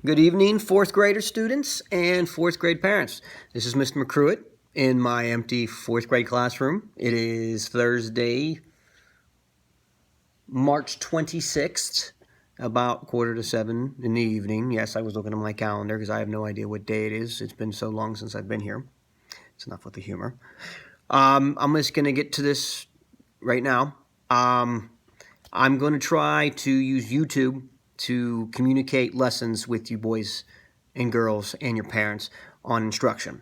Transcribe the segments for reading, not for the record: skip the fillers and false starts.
Good evening, fourth grader students and fourth grade parents. This is Mr. McCruitt in my empty fourth grade classroom. It is Thursday, March 26th, about 6:45 in the evening. Yes, I was looking at my calendar because I have no idea what day it is. It's been so long since I've been here. It's enough with the humor. I'm just going to get to this right now. I'm going to try to use YouTube to communicate lessons with you boys and girls and your parents on instruction.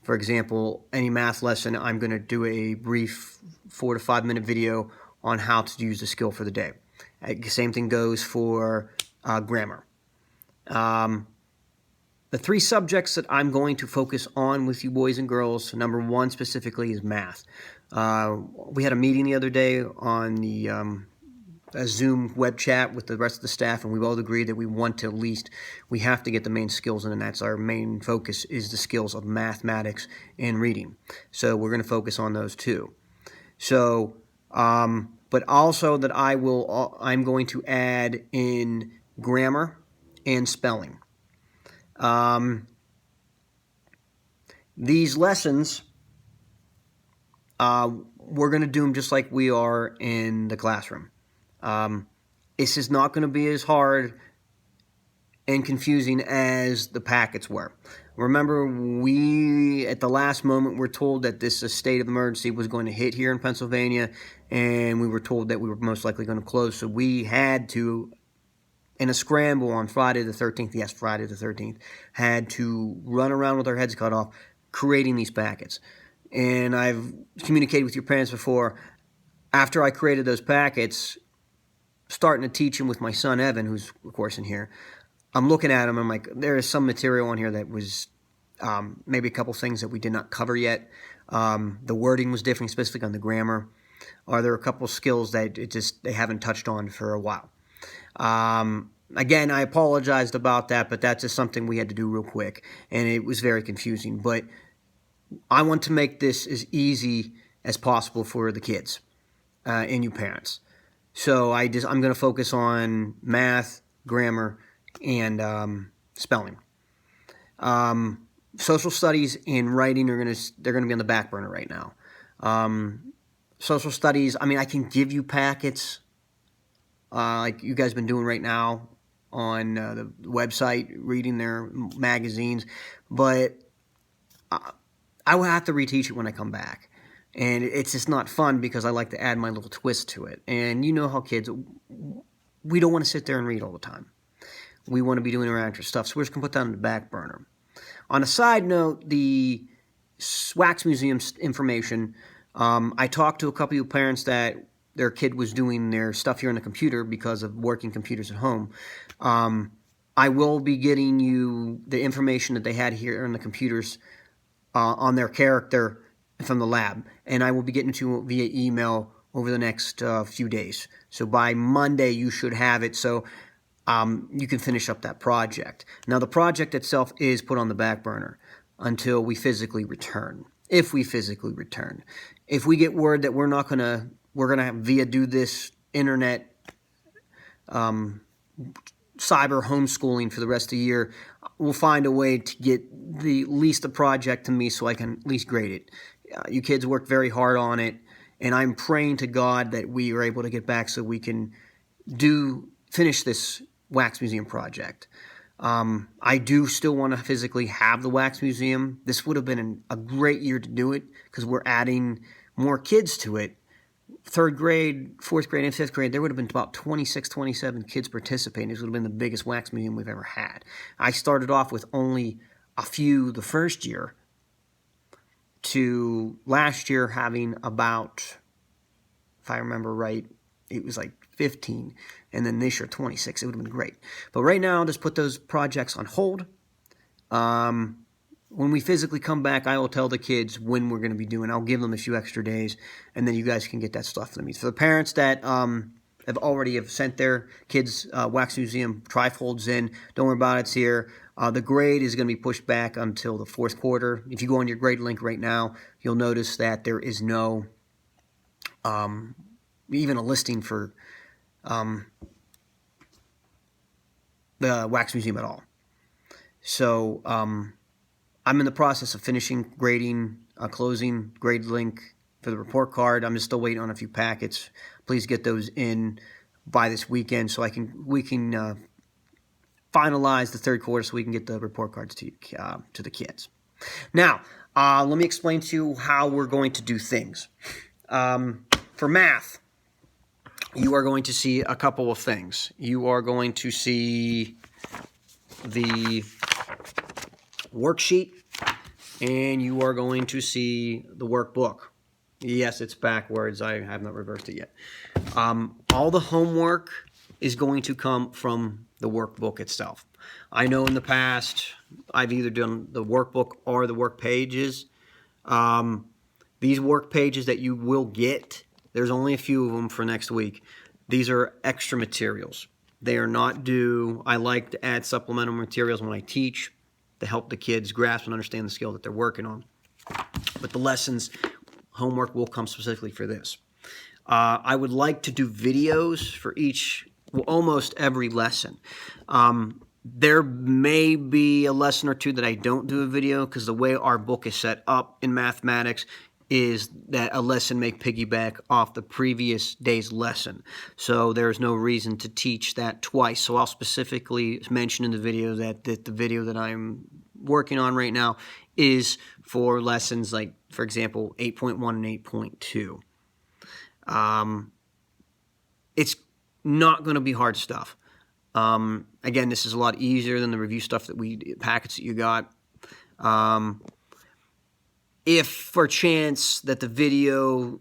For example, any math lesson, I'm going to do a brief 4 to 5 minute video on how to use the skill for the day. Same thing goes for grammar. The three subjects that I'm going to focus on with you boys and girls, number one specifically is math. We had a meeting the other day on the a Zoom web chat with the rest of the staff, and we both agreed that we have to get the main skills in, and that's our main focus is the skills of mathematics and reading. So we're going to focus on those two. So, but also that I'm going to add in grammar and spelling. These lessons, we're going to do them just like we are in the classroom. This is not going to be as hard and confusing as the packets were. Remember, we, at the last moment, were told that this state of emergency was going to hit here in Pennsylvania, and we were told that we were most likely going to close. So we had to, in a scramble on Friday the 13th, yes, Friday the 13th, had to run around with our heads cut off creating these packets. And I've communicated with your parents before. After I created those packets, starting to teach them with my son Evan, who's of course in here, I'm looking at him and I'm like, there is some material on here that was maybe a couple things that we did not cover yet. The wording was different, specifically on the grammar. Or there are a couple skills that they haven't touched on for a while. Again, I apologized about that, but that's just something we had to do real quick, and it was very confusing. But I want to make this as easy as possible for the kids and you parents. So I'm going to focus on math, grammar, and spelling. Social studies and writing they're going to be on the back burner right now. Social studies, I mean, I can give you packets like you guys have been doing right now on the website, reading their magazines, but I will have to reteach it when I come back. And it's just not fun because I like to add my little twist to it. And you know how kids, we don't want to sit there and read all the time. We want to be doing interactive stuff, so we're just going to put that on the back burner. On a side note, the Wax Museum information, I talked to a couple of parents that their kid was doing their stuff here on the computer because of working computers at home. I will be getting you the information that they had here on the computers on their character from the lab, and I will be getting it to you via email over the next few days. So by Monday you should have it, so you can finish up that project. Now the project itself is put on the back burner until we physically return. If we physically return. If we get word that we're going to do this internet cyber homeschooling for the rest of the year, we'll find a way to get at least the project to me so I can at least grade it. You kids worked very hard on it, and I'm praying to God that we are able to get back so we can finish this Wax Museum project. I do still want to physically have the Wax Museum. This would have been a great year to do it because we're adding more kids to it. Third grade, fourth grade, and fifth grade, there would have been about 26, 27 kids participating. This would have been the biggest Wax Museum we've ever had. I started off with only a few the first year to last year having about, if I remember right, it was like 15, and then this year 26. It would have been great. But right now, I'll just put those projects on hold. When we physically come back, I will tell the kids when we're going to be doing. I'll give them a few extra days, and then you guys can get that stuff to me. For the parents that have sent their kids Wax Museum trifolds in, don't worry about it. It's here. The grade is going to be pushed back until the fourth quarter. If you go on your grade link right now, you'll notice that there is no even a listing for the Wax Museum at all. So I'm in the process of finishing grading, closing grade link for the report card. I'm just still waiting on a few packets. Please get those in by this weekend so we can finalize the third quarter so we can get the report cards to the kids. Now, let me explain to you how we're going to do things. For math, you are going to see a couple of things. You are going to see the worksheet, and you are going to see the workbook. Yes, it's backwards. I have not reversed it yet. All the homework is going to come from the workbook itself. I know in the past I've either done the workbook or the work pages. These work pages that you will get, there's only a few of them for next week. These are extra materials. They are not due. I like to add supplemental materials when I teach to help the kids grasp and understand the skill that they're working on. But the lessons, homework will come specifically for this. I would like to do videos for almost every lesson. There may be a lesson or two that I don't do a video because the way our book is set up in mathematics is that a lesson may piggyback off the previous day's lesson. So there's no reason to teach that twice. So I'll specifically mention in the video that the video that I'm working on right now is for lessons like, for example, 8.1 and 8.2. It's not going to be hard stuff. Again, this is a lot easier than the review stuff packets that you got. If for chance that the video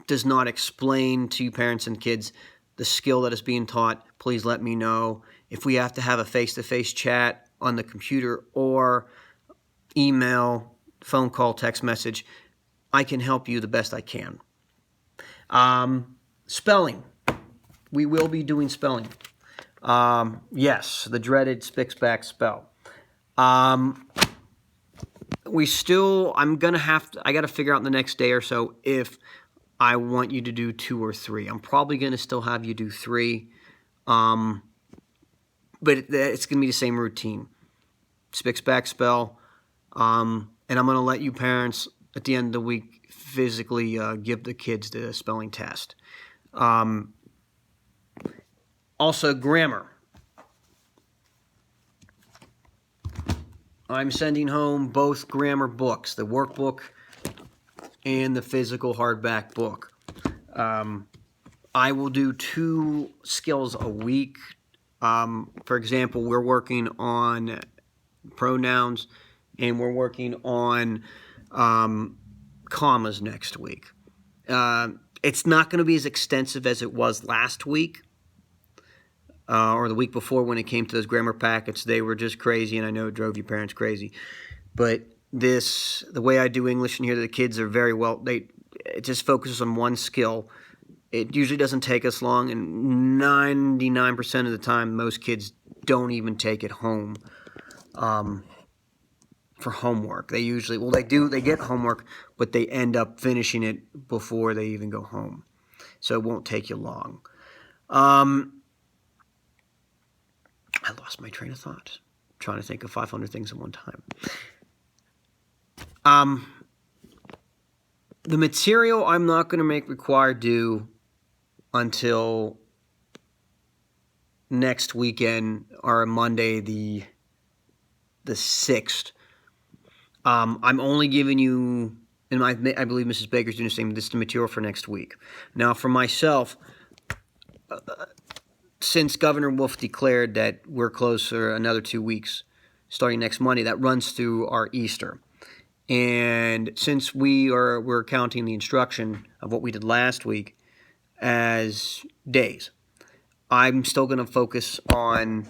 does not explain to you parents and kids the skill that is being taught, please let me know. If we have to have a face-to-face chat on the computer or email, phone call, text message, I can help you the best I can. Spelling. We will be doing spelling. Yes, the dreaded Spitzback spell. I got to figure out in the next day or so if I want you to do 2 or 3. I'm probably going to still have you do 3. But it's going to be the same routine. Spitzback spell. And I'm going to let you parents at the end of the week physically give the kids the spelling test. Also, grammar. I'm sending home both grammar books, the workbook and the physical hardback book. I will do 2 skills a week. For example, we're working on pronouns and we're working on commas next week. It's not going to be as extensive as it was last week. Or the week before when it came to those grammar packets. They were just crazy, and I know it drove your parents crazy. But the way I do English in here, the kids are very well, it just focuses on one skill. It usually doesn't take us long, and 99% of the time, most kids don't even take it home for homework. They usually, they get homework, but they end up finishing it before they even go home. So it won't take you long. I lost my train of thought. I'm trying to think of 500 things at one time. The material I'm not going to make required due until next weekend or Monday the 6th. I'm only giving you, and I believe Mrs. Baker's doing the same, this is the material for next week. Now for myself, since Governor Wolf declared that we're closed for another 2 weeks, starting next Monday, that runs through our Easter. And since we're counting the instruction of what we did last week as days, I'm still going to focus on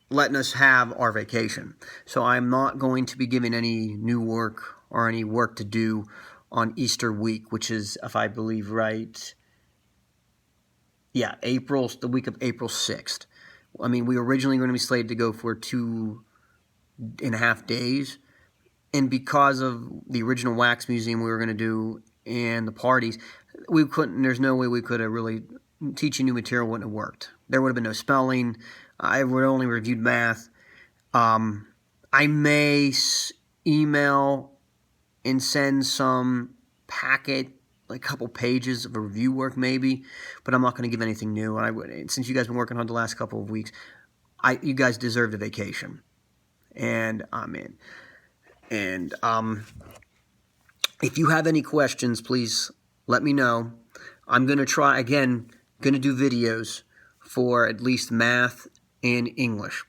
letting us have our vacation. So I'm not going to be giving any new work or any work to do on Easter week, which is, if I believe right, the week of April 6th. I mean, we were originally going to be slated to go for 2.5 days. And because of the original wax museum we were going to do and the parties, there's no way we could have really, teaching new material wouldn't have worked. There would have been no spelling. I only reviewed math. I may email and send some packet, like a couple pages of a review work maybe, but I'm not going to give anything new. Since you guys have been working hard the last couple of weeks, you guys deserved a vacation, and I'm in. And if you have any questions, please let me know. I'm going to try, again, going to do videos for at least math and English.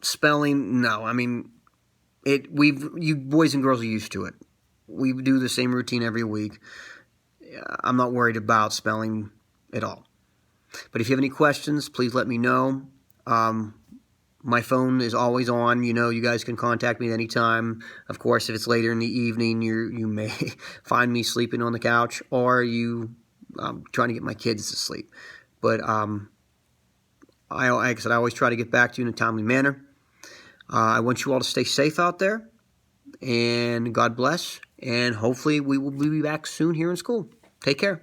Spelling, no. I mean, you boys and girls are used to it. We do the same routine every week. I'm not worried about spelling at all. But if you have any questions, please let me know. My phone is always on. You guys can contact me at any time. Of course, if it's later in the evening, you may find me sleeping on the couch, or trying to get my kids to sleep. But like I said, I always try to get back to you in a timely manner. I want you all to stay safe out there, and God bless. And hopefully we will be back soon here in school. Take care.